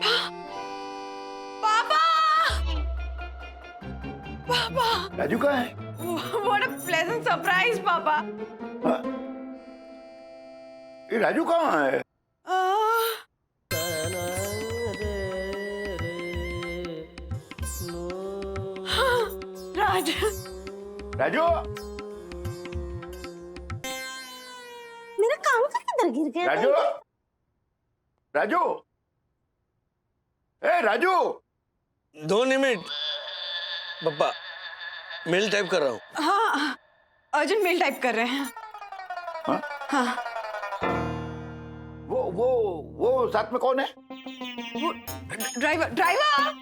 पापा पापा पापा राजू कहाँ है? व्हाट अ प्लेजेंट सरप्राइज पापा। हाँ? ये राजू कहाँ है? राज राजू मेरा काम का किधर गिर गया? राजू राजू ए राजू 2 मिनट पापा, मेल टाइप कर रहा हूँ। हाँ अर्जेंट मेल टाइप कर रहे हैं। हाँ? हाँ वो साथ में कौन है? वो ड्राइवर ड्राइवर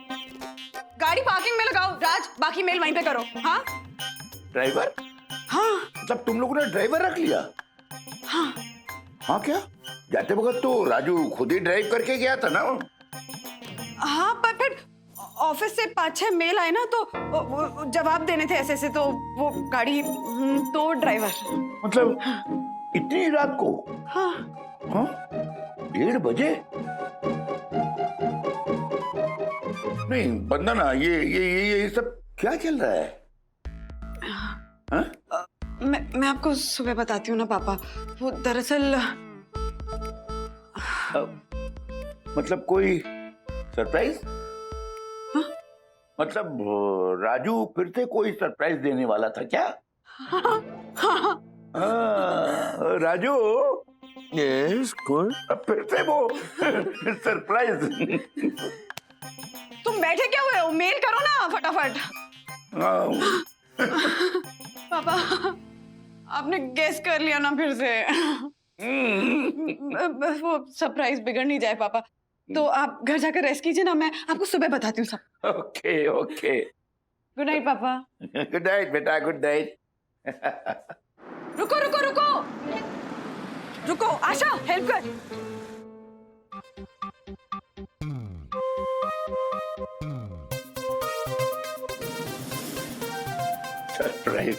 गाड़ी पार्किंग में लगाओ। राज बाकी मेल वहीं पे करो। हाँ ड्राइवर? हाँ मतलब तुम लोगों ने ड्राइवर रख लिया? हाँ हाँ क्या? जाते वक्त तो राजू खुद ही ड्राइव करके गया था ना? हाँ पर फिर ऑफिस से 5-6 मेल आए ना तो वो जवाब देने थे ऐसे ऐसे, तो वो गाड़ी तो ड्राइवर। मतलब इतनी रात को? हाँ हाँ 1:30 बजे? नहीं बंदना, ये सब क्या चल रहा है? हाँ? मैं आपको सुबह बताती हूँ ना पापा। वो दरअसल मतलब कोई सरप्राइज? हाँ? मतलब राजू फिर से कोई सरप्राइज देने वाला था क्या? हाँ, हाँ, राजू यस कौन? फिर से वो सरप्राइज। तुम बैठे क्या हुए हो? मेल करो ना फटाफट। पापा आपने गेस कर लिया ना फिर से। वो सरप्राइज बिगड़ नहीं जाए पापा, तो आप घर जाकर रेस्ट कीजिए ना, मैं आपको सुबह बताती हूँ सब। Okay okay. गुड नाइट पापा। गुड नाइट बेटा, गुड नाइट। रुको रुको रुको रुको, आशा हेल्प कर। सरप्राइज?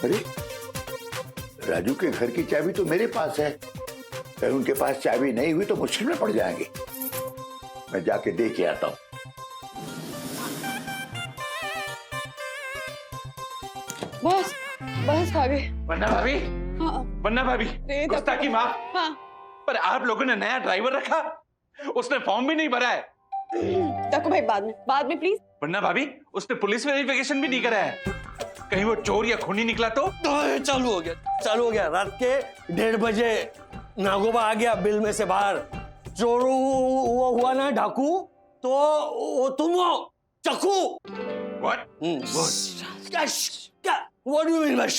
अरे राजू के घर की चाबी तो मेरे पास है, अगर उनके पास चाबी नहीं हुई तो मुश्किल में पड़ जाएंगे। मैं जाके देख के आता हूँ। बस बस आ गए। वन्ना भाभी, हाँ वन्ना भाभी, अरे गुस्ताखी माफ। हाँ पर आप लोगों ने नया ड्राइवर रखा, उसने फॉर्म भी नहीं भरा है। तको भाई बाद में प्लीज। वन्ना भाभी, उसने पुलिस वेरिफिकेशन भी नहीं करा है। कहीं वो चोर या खूनी निकला तो? चालू हो गया। रात के 1:30 बजे नागोबा आ गया बिल में से बाहर। चोर वो हुआ ना डाकू, तो वो तुम हो चक्कू। What? What do you mean बस?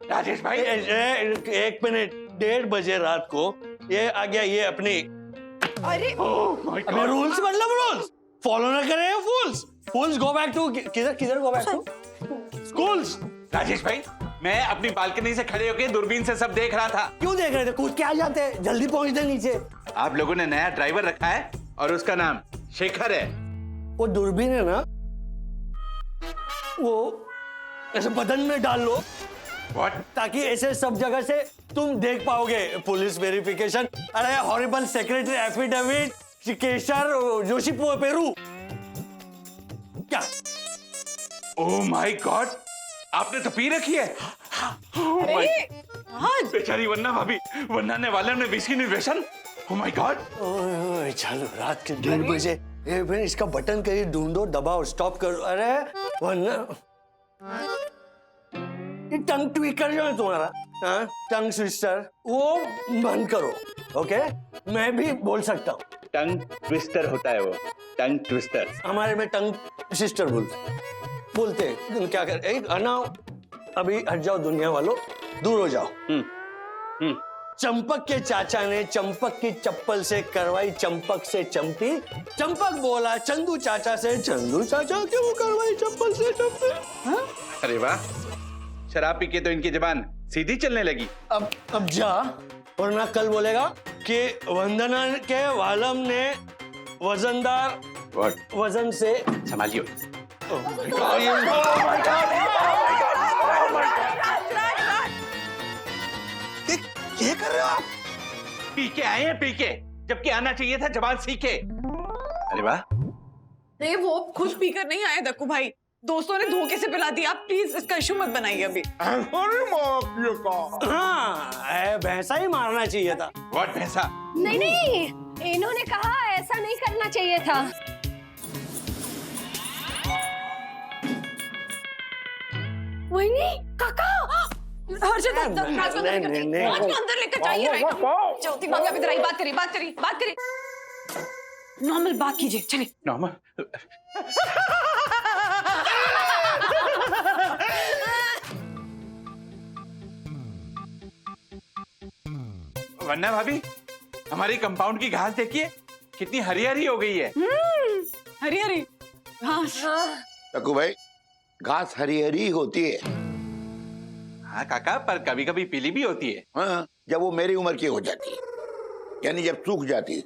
राजेश भाई, एक मिनट, 1:30 बजे रात को ये आ गया, ये अपनी अरे oh my अबे God. रूल्स मतलब रूल्स फॉलो ना करे फूल्स गो बैक टू किधर go back to schools. Rajesh भाई, मैं अपनी बालकनी से खड़े होकर दूरबीन से सब देख रहा था। क्यों देख रहे थे? कूद के आ जाते, जल्दी पहुंचते नीचे। आप लोगों ने नया ड्राइवर रखा है और उसका नाम शेखर है। वो दूरबीन है ना, वो ऐसे बदन में डाल लो What? ताकि ऐसे सब जगह से तुम देख पाओगे। पुलिस वेरिफिकेशन, अरे हॉरिबल सेक्रेटरी एफिडेविट, केशर जोशी पेरू। क्या? Oh my God, आपने तो पी रखी है। Oh my- राज बेचारी वन्ना भाभी, वन्ना ने वाले ने विस्की निर्वेशन। Oh my God. ओए चलो, रात के 1:30 बजे ये फिर इसका बटन कहीं ढूंढो, दबाओ, स्टॉप करो। अरे वरना ये टंग ट्विकर जो है तुम्हारा, हाँ टंग ट्विस्टर, वो बंद करो। ओके, मैं भी बोल सकता हूँ। टंग ट्विस्टर होता है वो, टंग ट्विस्टर। हमारे में टंग सिस्टर बोलते हैं। क्या कर अनाओ, अभी हट जाओ दुनिया वालों, दूर हो जाओ। चंपक के चाचा ने चंपक की चप्पल से करवाई चंपक से चंपी। चंपक बोला चंदू चाचा से, चंदू चाचा क्यों करवाई चप्पल से चंपी। हाँ? अरे वाह, शराब पी के तो इनकी जबान सीधी चलने लगी। अब जा, वरना कल बोलेगा कि वंदना के वालम ने वजनदार वजन से संभालियो। कर रहे हो आप? पी के आए हैं, पी के, जबकि आना चाहिए था जबान सीखे। अरे वाह, नहीं वो खुद पीकर नहीं आए दक्कू भाई, दोस्तों ने धोखे से पिला दिया। आप प्लीज इसका इशू मत बनाइए अभी। हाँ, भैंसा ही मारना चाहिए था। व्हाट भैंसा? नहीं नहीं, इन्होंने कहा ऐसा नहीं करना चाहिए था। वही नहीं काका, हर्षद अंदर लेकर जाइए। ज्योति भाभी अभी जरा बात करिए। नॉर्मल बात कीजिए, चलिए। नॉर्मल? वरना भाभी, हमारी कंपाउंड की घास देखिए, कितनी हरी हरी हो गई है। हरी हरी घास। तकू भाई, घास हरी हरी होती है। हाँ काका, पर कभी कभी पीली भी होती है। हाँ, जब वो मेरी उम्र की हो जाती है, यानी जब सूख जाती है।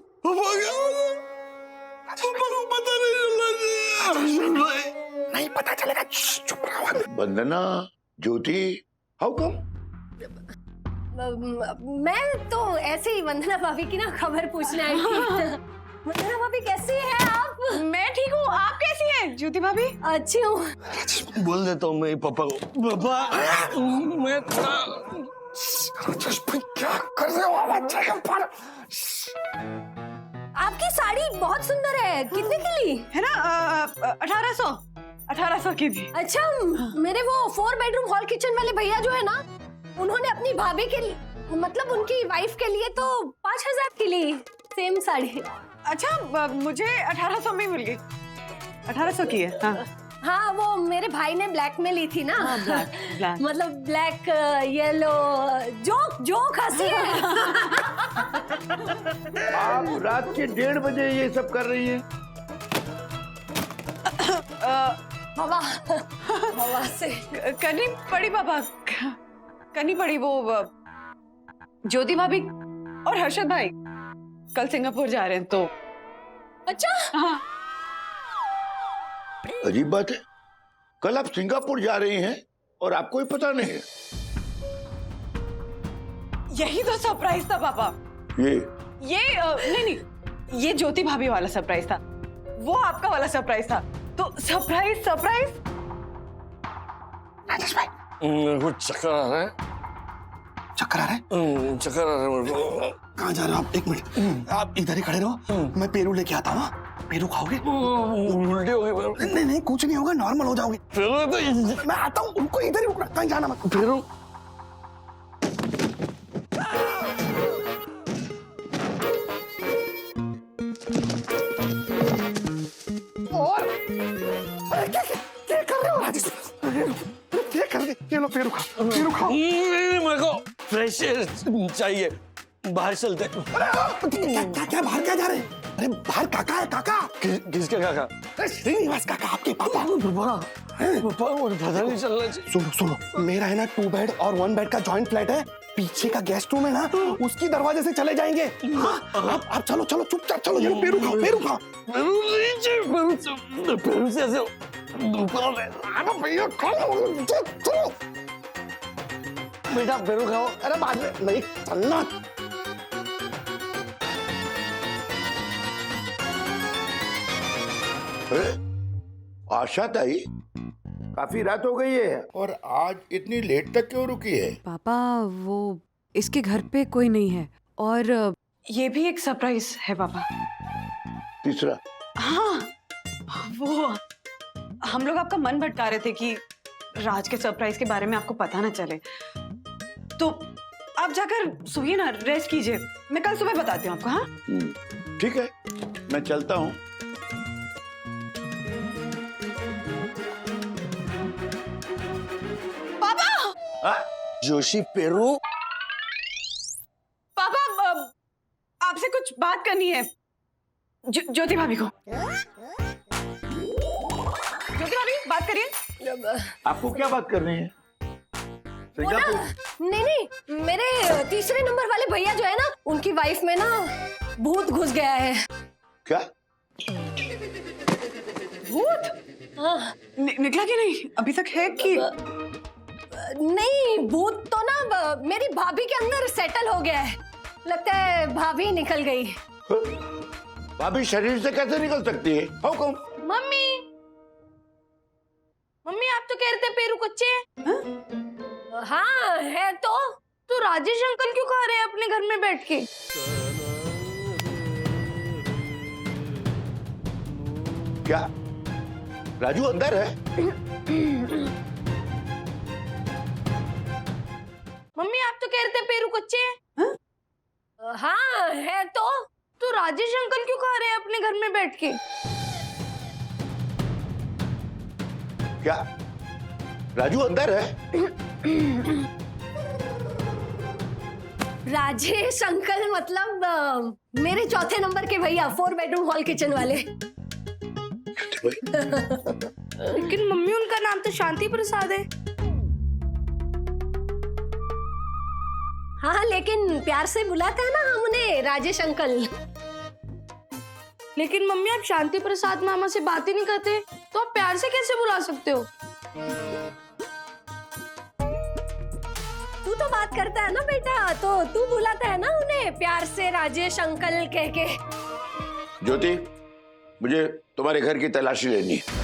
नहीं पता चलेगा, चुप रहो। वंदना, ज्योति, हाउ कम? मैं तो ऐसे ही वंदना भाभी की ना खबर पूछने आई थी। वंदना भाभी कैसी है आप? मैं ठीक हूँ, आप कैसी हैं ज्योति भाभी? अच्छी हूँ। बोल देता हूँ मैं पापा को। पापा, मैं क्या कर रहे हो आप? अच्छा के ऊपर आपकी साड़ी बहुत सुंदर है, कितने की ली? है ना 1800 की थी। अच्छा, मेरे वो 4 बेडरूम हॉल किचन वाले भैया जो है ना, उन्होंने अपनी भाभी के मतलब उनकी वाइफ के लिए तो 5000 की ली सेम साड़ी। अच्छा, मुझे 1800 में ही मिल गई। 1800 की है। हाँ हाँ, वो मेरे भाई ने ब्लैक में ली थी ना। ब्लैक। मतलब ब्लैक येलो, जोक हंसी है। आप रात के 1:30 बजे ये सब कर रही हैं? हवा से करनी पड़ी पापा, करनी पड़ी। वो ज्योति भाभी और हर्षद भाई कल सिंगापुर जा रहे हैं तो। अच्छा, हाँ अजीब बात है, कल आप सिंगापुर जा रही हैं और आपको ही पता नहीं है। यही तो सरप्राइज था पापा। ये नहीं, ये ज्योति भाभी वाला सरप्राइज था, वो आपका वाला सरप्राइज था। तो सरप्राइज राजेश भाई, मेरे को चक्कर आ रहा है। चक्कर आ रहा है? चक्कर आ रहा है मेरे को। कहाँ जा रहे हो आप? एक मिनट, आप इधर ही खड़े रहो, मैं पेरू लेके आता हूँ। पेरू खाओगे? उल्टी हो गई। नहीं नहीं, कुछ नहीं होगा, नॉर्मल हो जाओगे। फिर मैं आता हूँ, उनको इधर ही रुकना, कहीं जाना मत। फिर और क्या कर रहे हो राजेश? क्या कर रहे? ये लो पेरू खाओ, पेरू खाओ। मेरे को फ्रेश एयर चाहिए, बाहर चलते। क्या बाहर क्या जा रहे हैं? अरे बाहर काका है, काका। किसके काका? अरे श्रीनिवास काका, आपके पापा। पापा मुझे पता नहीं चलना चाहिए। सुनो, मेरा है ना 2 बेड और 1 बेड का जॉइंट फ्लैट है, पीछे का गेस्ट रूम है ना, उसकी दरवाजे से चले जाएंगे। हाँ, आप चलो चुपचाप चलो, ये लो पेरू खाओ। पेरू से ऐसे अरे भैया खाओ, चलो। बेटा पेरू खाओ। अरे बाद में नहीं, चलना। आशा ताई, काफी रात हो गई है और आज इतनी लेट तक क्यों रुकी है? पापा, वो इसके घर पे कोई नहीं है और ये भी एक सरप्राइज है पापा। तीसरा? हाँ, वो हम लोग आपका मन भटका रहे थे कि राज के सरप्राइज के बारे में आपको पता ना चले, तो आप जाकर सोइए ना, रेस्ट कीजिए। मैं कल सुबह बताती हूँ आपको। हाँ ठीक है, मैं चलता हूँ। पापा, जोशी पेरू। पापा, आपसे कुछ बात करनी है ज्योति भाभी को। ज्योति भाभी, बात करिए। आपको क्या बात करनी है? वो ना, नहीं, मेरे तीसरे नंबर वाले भैया जो है ना, उनकी वाइफ में ना भूत घुस गया है। क्या? भूत? हाँ, निकला कि नहीं अभी तक है कि? नहीं, भूत तो ना मेरी भाभी के अंदर सेटल हो गया है। लगता है भाभी निकल गई। भाभी शरीर से कैसे निकल सकती है? How come? मम्मी मम्मी आप तो कह रहे थे पेरू कच्चे हैं। हाँ है तो राजेश अंकल क्यों खा रहे हैं अपने घर में बैठ के? क्या राजू अंदर है? मम्मी आप तो कह रहे थे पेरू कच्चे हैं। हाँ है तो राजेश अंकल क्यों खा रहे हैं अपने घर में बैठ के? क्या राजू अंदर है? राजेश अंकल मतलब मेरे चौथे नंबर के भैया, 4 बेडरूम हॉल किचन वाले। लेकिन मम्मी उनका नाम तो शांति प्रसाद है। हाँ लेकिन प्यार से बुलाते हैं ना हम उन्हें राजेश अंकल। लेकिन मम्मी आप शांति प्रसाद मामा से बात ही नहीं करते, तो आप प्यार से कैसे बुला सकते हो? तू तो बात करता है ना बेटा, तो तू बुलाता है ना उन्हें प्यार से राजेश अंकल कह के। ज्योति, मुझे तुम्हारे घर की तलाशी लेनी है।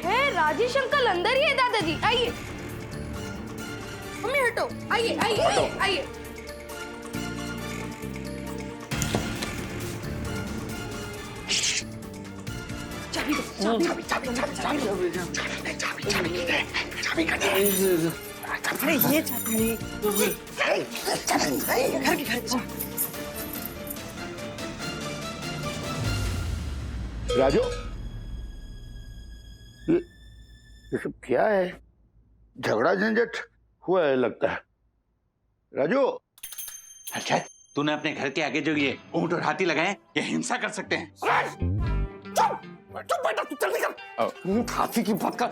है राजेश अंकल अंदर ही है। दादाजी आइए। मम्मी हटो, आइए आइए आइए आइए। राजू, ये सब क्या है? झगड़ा झंझट हुआ है लगता है। राजू, अच्छा तूने अपने घर के आगे जो ये ऊंट और हाथी लगाए, ये हिंसा कर सकते हैं। चुप बेटा, तू जल्दी कर। हाथी की बात कर।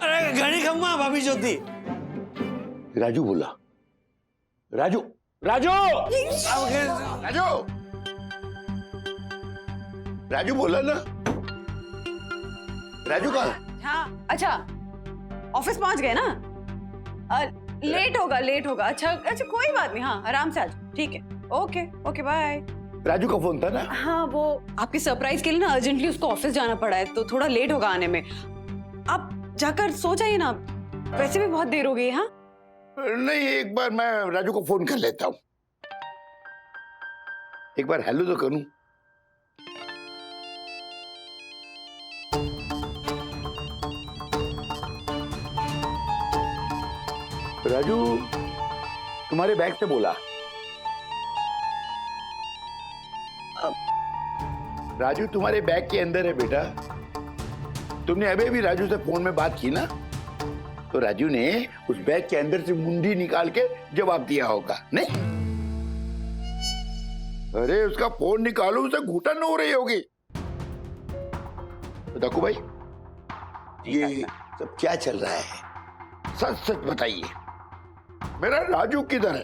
अरे घड़ी खम्मा भाभी ज्योति। राजू बोला। राजू, राजू, राजू, राजू बोला ना। राजू कहाँ? हाँ अच्छा, ऑफिस पहुंच गए ना? लेट होगा। अच्छा कोई बात नहीं, हाँ आराम से आ जाओ। ठीक है, ओके ओके बाय। राजू का फोन था ना? हाँ वो आपके सरप्राइज के लिए ना अर्जेंटली उसको ऑफिस जाना पड़ा है, तो थोड़ा लेट होगा आने में। आप जाकर सो जाइए ना, वैसे भी बहुत देर हो गई है। हाँ नहीं, एक बार मैं राजू को फोन कर लेता हूँ। एक बार हेलो तो करूं। राजू तुम्हारे बैग से बोला। राजू तुम्हारे बैग के अंदर है बेटा। तुमने अभी भी राजू से फोन में बात की ना, तो राजू ने उस बैग के अंदर से मुंडी निकाल के जवाब दिया होगा। नहीं, अरे उसका फोन निकालो, उसे घुटन हो रही होगी। तो दाकू भाई, ये सब क्या चल रहा है? सच सच बताइए, मेरा राजू किधर है?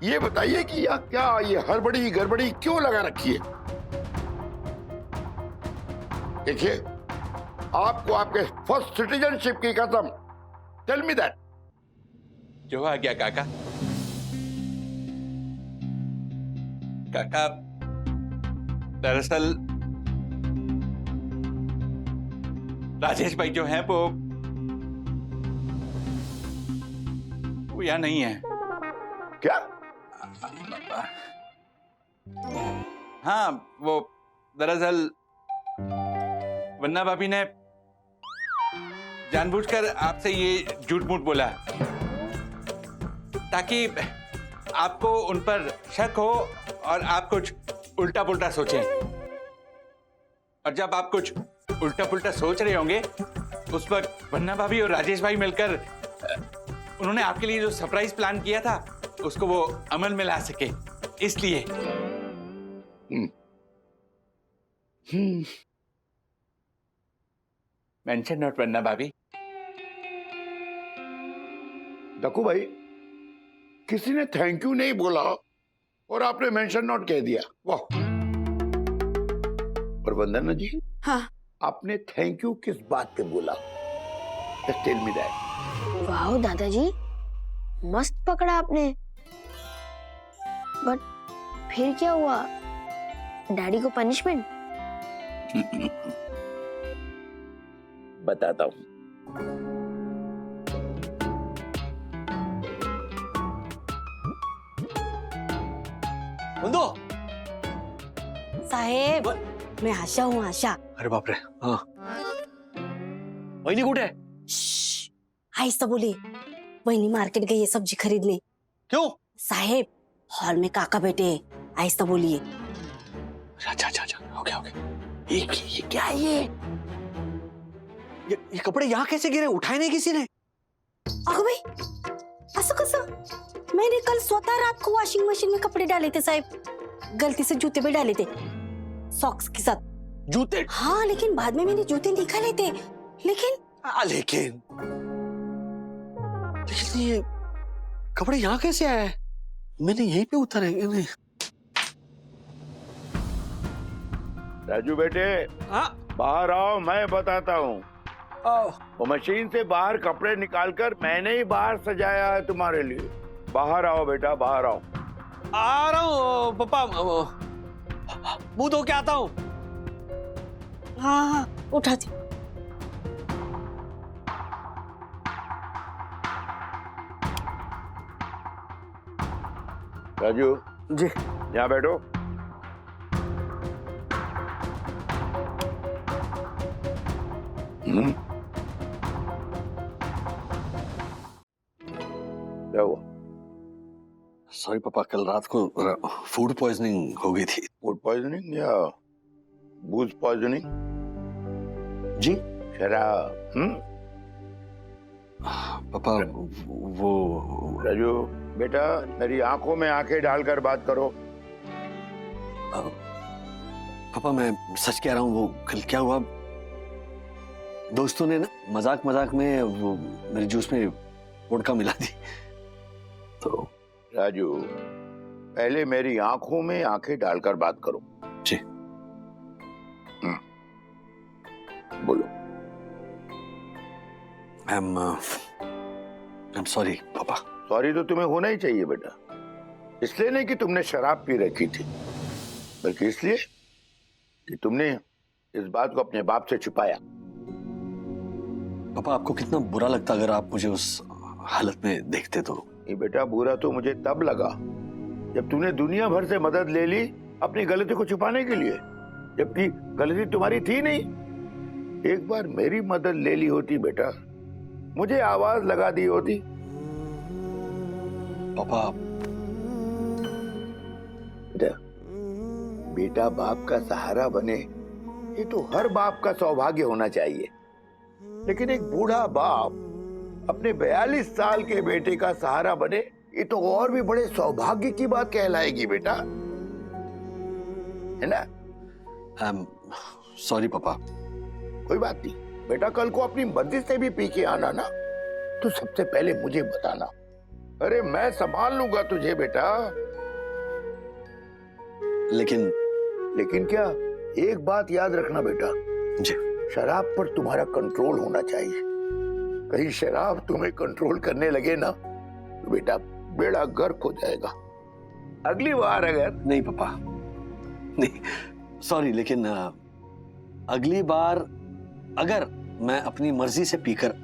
ये बताइए कि या क्या ये हड़बड़ी गड़बड़ी क्यों लगा रखी है? देखिए, आपको आपके फर्स्ट सिटीजनशिप की कसम, टेल मी दैट। जो आ गया काका। काका दरअसल राजेश भाई जो हैं वो यहाँ नहीं है। क्या? हाँ वो दरअसल वन्ना भाभी ने जानबूझकर आपसे ये झूठ मूठ बोला ताकि आपको उन पर शक हो और आप कुछ उल्टा पुल्टा सोचें। और जब आप कुछ उल्टा पुल्टा सोच रहे होंगे, उस वक्त वन्ना भाभी और राजेश भाई मिलकर उन्होंने आपके लिए जो सरप्राइज प्लान किया था उसको वो अमल में ला सके, इसलिए। मेंशन नोट वन्ना भाभी। दकू भाई, किसी ने थैंक यू नहीं बोला और आपने मेंशन नोट कह दिया। वाह। और वंदना जी, हाँ आपने थैंक यू किस बात पे बोला? Just tell me that. वाह दादाजी, मस्त पकड़ा आपने। बट फिर क्या हुआ? डैडी को पनिशमेंट? बताता हूँ। बंदो। साहेब, मैं आशा हूँ, आशा। अरे बाप रे, हाँ। वहिनी कुठे आहे? आहिस्ता बोले। वहिनी मार्केट गई है सब्जी खरीदने। क्यों? साहेब, हॉल में काका बैठे हैं, आहिस्ता बोलिए। अच्छा, ओके। ये क्या है ये? ये कपड़े यहाँ कैसे गिरे? उठाए नहीं किसी ने? अगं बाई, असं कसं? मैंने कल स्वतः रात को वॉशिंग मशीन में कपड़े डाले थे साहब। गलती से जूते भी डाले थे, सॉक्स के साथ। जूते? हाँ, लेकिन बाद में मैंने जूते निकाले थे। लेकिन ये कपड़े यहाँ कैसे आए? मैंने यहीं पे उतारे। नहीं। राजू बेटे, हाँ? बाहर आओ, मैं बताता हूँ। वो मशीन से बाहर कपड़े निकालकर मैंने ही बाहर सजाया है तुम्हारे लिए। बाहर आओ बेटा, बाहर आओ। आ रहा हूँ पापा, मुंह धो के आता हूँ। हाँ, उठाती। राजू जी। यहाँ बैठो। क्या हुआ? सॉरी पापा, कल रात को फूड पॉइजनिंग हो गई थी। फूड पॉइजनिंग या बूज पॉइजनिंग? जी शराब? पापा, वो राजू बेटा, मेरी आंखों में आंखें डालकर बात करो। पापा मैं सच कह रहा हूँ। वो कल क्या हुआ, दोस्तों ने ना मजाक में वो मेरे जूस में वोडका मिला दी। तो राजू, पहले मेरी आंखों में आंखें डालकर बात करो। जी। बोलो। I'm sorry पापा। सॉरी तो तुम्हें होना ही चाहिए बेटा। इसलिए नहीं कि तुमने शराब पी रखी थी, बल्कि इसलिए कि तुमने इस बात को अपने बाप से छुपाया। पापा, आपको कितना बुरा लगता अगर आप मुझे उस हालत में देखते तो? ये बेटा, बुरा तो मुझे तब लगा जब तुमने दुनिया भर से मदद ले ली अपनी गलती को छुपाने के लिए, जबकि गलती तुम्हारी थी नहीं। एक बार मेरी मदद ले ली होती बेटा, मुझे आवाज लगा दी होती। पापा बेटा बाप का सहारा बने, ये तो हर बाप का सौभाग्य होना चाहिए। लेकिन एक बूढ़ा बाप अपने 42 साल के बेटे का सहारा बने, ये तो और भी बड़े सौभाग्य की बात कहलाएगी बेटा, है ना? सॉरी पापा। कोई बात नहीं बेटा, कल को अपनी मर्जी से भी पी के आना ना, तो सबसे पहले मुझे बताना। अरे मैं संभाल लूंगा तुझे बेटा। लेकिन क्या? एक बात याद रखना बेटा जी। शराब पर तुम्हारा कंट्रोल होना चाहिए। कहीं शराब तुम्हें कंट्रोल करने लगे ना तो बेटा बेड़ा गर्क हो जाएगा। अगली बार अगर नहीं पापा, नहीं, सॉरी, लेकिन अगली बार अगर मैं अपनी मर्जी से पीकर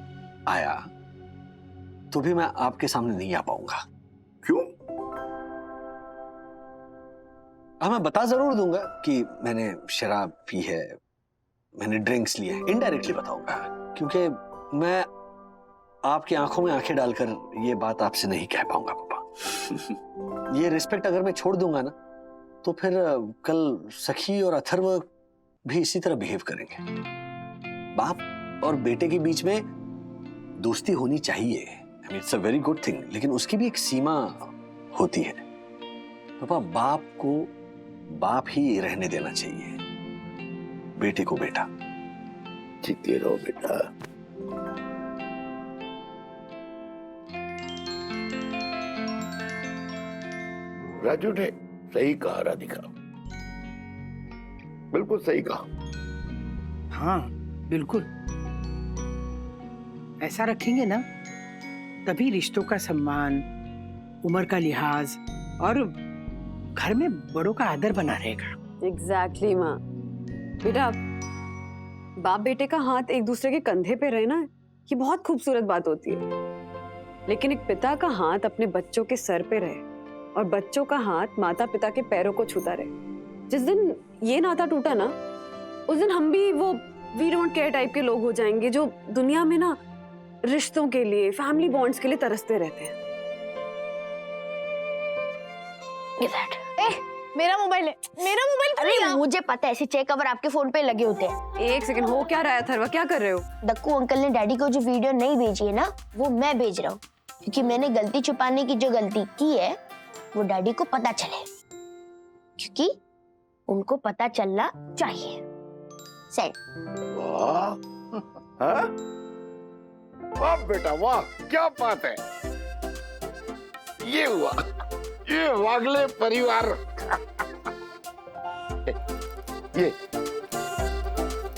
आया तो भी मैं आपके सामने नहीं आ पाऊंगा। क्यों? हाँ, मैं बता जरूर दूंगा कि मैंने शराब पी है, मैंने ड्रिंक्स लिए, इनडायरेक्टली बताऊंगा, क्योंकि मैं आपकी आंखों में आंखें डालकर ये बात आपसे नहीं कह पाऊंगा पापा। ये रिस्पेक्ट अगर मैं छोड़ दूंगा ना तो फिर कल सखी और अथर्व भी इसी तरह बिहेव करेंगे। बाप और बेटे के बीच में दोस्ती होनी चाहिए, I mean it's a very good thing, लेकिन उसकी भी एक सीमा होती है। पापा, बाप को बाप ही रहने देना चाहिए, बेटे को बेटा। जीते रहो बेटा। राजू ने सही कहा राधिका, बिल्कुल सही कहा। हाँ बिल्कुल, ऐसा रखेंगे ना तभी रिश्तों का सम्मान, उम्र का लिहाज और घर में बड़ों का आदर बना रहेगा। एग्जैक्टली माँ। बेटा, बाप बेटे का हाथ एक दूसरे के कंधे पे रहे ना, ये बहुत खूबसूरत बात होती है। लेकिन एक पिता का हाथ अपने बच्चों के सर पे रहे और बच्चों का हाथ माता पिता के पैरों को छूता रहे, जिस दिन ये नाता टूटा ना, उस दिन हम भी वो वी डोंट केयर टाइप के लोग हो जाएंगे जो दुनिया में ना रिश्तों के लिए, फैमिली बॉन्ड्स के लिए तरसते रहते हैं। मेरा मोबाइल है, मेरा मोबाइल। अरे मुझे पता है, ऐसे चेक कवर आपके फोन पे लगे होते हैं। एक सेकंड, हो क्या रहा है थरवा, क्या कर रहे हो? दक्कू अंकल ने डैडी को जो वीडियो नहीं भेजी है ना, वो मैं भेज रहा हूँ, क्योंकि मैंने गलती छुपाने की जो गलती की है वो डैडी को पता चले, क्योंकि उनको पता चलना चाहिए। सेंड। वाह, हाँ? वाह बेटा वाह, क्या बात है। ये हुआ, ये वागले परिवार। ये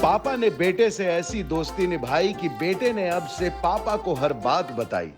पापा ने बेटे से ऐसी दोस्ती निभाई कि बेटे ने अब से पापा को हर बात बताई।